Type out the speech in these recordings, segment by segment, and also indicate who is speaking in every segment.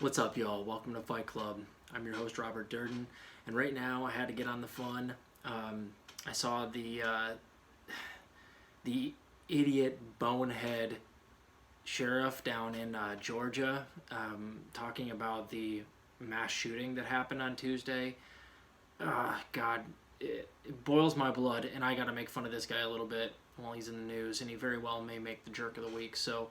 Speaker 1: What's up, y'all? Welcome to Fight Club. I'm your host, Robert Durden, and right now I had to get on the fun. I saw the idiot bonehead sheriff down in Georgia talking about the mass shooting that happened on Tuesday. God, it boils my blood, and I got to make fun of this guy a little bit while he's in the news, and he very well may make the jerk of the week. So,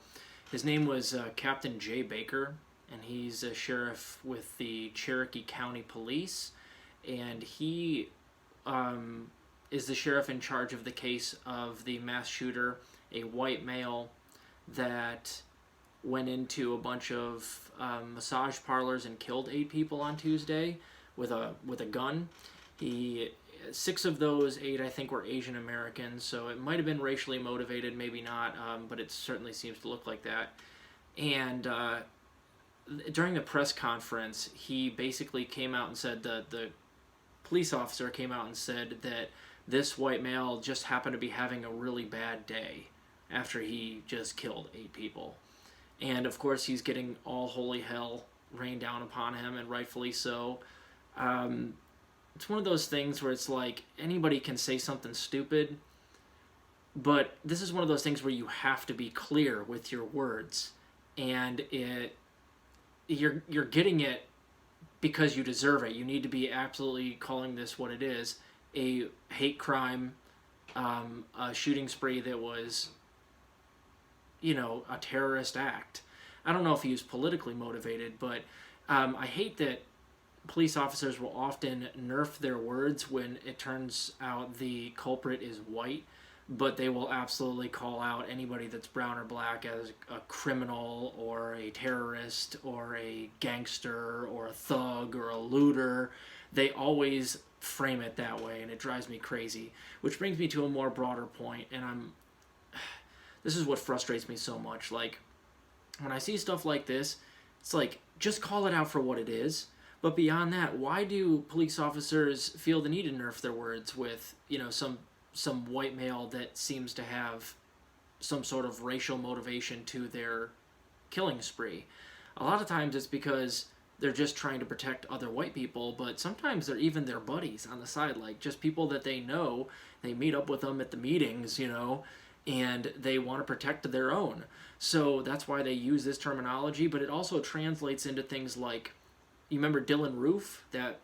Speaker 1: his name was Captain Jay Baker, and he's a sheriff with the Cherokee County Police, and he is the sheriff in charge of the case of the mass shooter, a white male that went into a bunch of massage parlors and killed 8 people on Tuesday with a gun. Six of those 8, I think, were Asian Americans, so it might have been racially motivated, maybe not, but it certainly seems to look like that. And during the press conference, he basically came out and said the police officer came out and said that this white male just happened to be having a really bad day after he just killed 8 people. And of course, he's getting all holy hell rained down upon him, and rightfully so. It's one of those things where it's like anybody can say something stupid, but this is one of those things where you have to be clear with your words, and you're getting it because you deserve it. You need to be absolutely calling this what it is: a hate crime, a shooting spree that was, a terrorist act. I don't know if he was politically motivated, but I hate that police officers will often nerf their words when it turns out the culprit is white, but they will absolutely call out anybody that's brown or black as a criminal or a terrorist or a gangster or a thug or a looter. They always frame it that way, and it drives me crazy. Which brings me to a more broader point, and this is what frustrates me so much. Like, when I see stuff like this, it's like, just call it out for what it is. But beyond that, why do police officers feel the need to nerf their words with, some white male that seems to have some sort of racial motivation to their killing spree? A lot of times it's because they're just trying to protect other white people, but sometimes they're even their buddies on the side, like just people that they know. They meet up with them at the meetings, and they want to protect their own. So that's why they use this terminology, but it also translates into things like, you remember Dylan Roof, that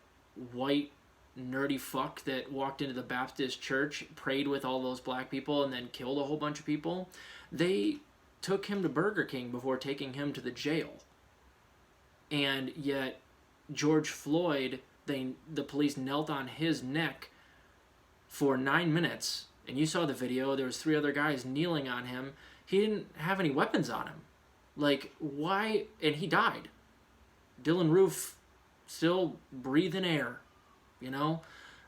Speaker 1: white nerdy fuck that walked into the Baptist church, prayed with all those black people, and then killed a whole bunch of people? They took him to Burger King before taking him to the jail. And yet, George Floyd, the police knelt on his neck for 9 minutes, and you saw the video, there was 3 other guys kneeling on him. He didn't have any weapons on him. Like, why? And he died. Dylan Roof still breathing air, and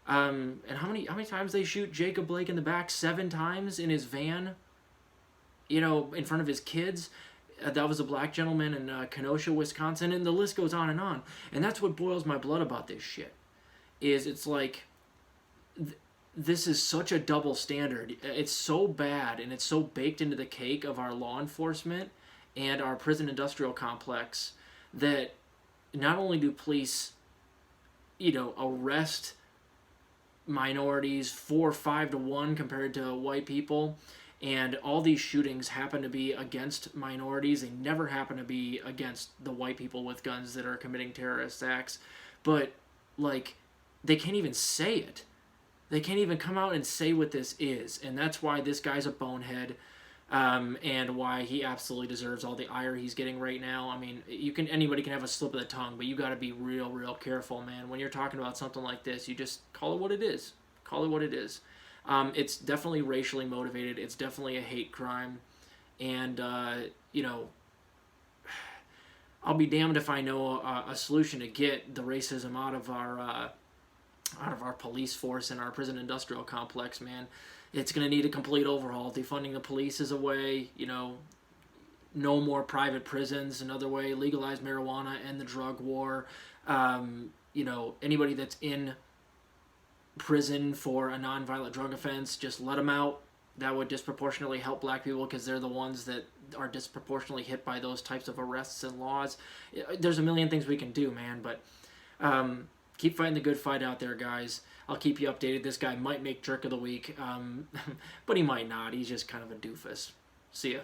Speaker 1: how many times they shoot Jacob Blake in the back? 7 times in his van, in front of his kids. That was a black gentleman in Kenosha, Wisconsin, and the list goes on. And that's what boils my blood about this shit, is it's like, this is such a double standard. It's so bad, and it's so baked into the cake of our law enforcement and our prison industrial complex that not only do police, arrest minorities 4 or 5 to 1 compared to white people, and all these shootings happen to be against minorities. They never happen to be against the white people with guns that are committing terrorist acts. But, they can't even say it. They can't even come out and say what this is. And that's why this guy's a bonehead. And why he absolutely deserves all the ire he's getting right now. I mean, anybody can have a slip of the tongue, but you got to be real, real careful, man. When you're talking about something like this, you just call it what it is. Call it what it is. It's definitely racially motivated. It's definitely a hate crime, and I'll be damned if I know a solution to get the racism out of our police force and our prison industrial complex, man. It's going to need a complete overhaul. Defunding the police is a way, no more private prisons, another way, legalize marijuana, end the drug war. Anybody that's in prison for a nonviolent drug offense, just let them out. That would disproportionately help black people because they're the ones that are disproportionately hit by those types of arrests and laws. There's a million things we can do, man, but keep fighting the good fight out there, guys. I'll keep you updated. This guy might make Jerk of the Week, but he might not. He's just kind of a doofus. See ya.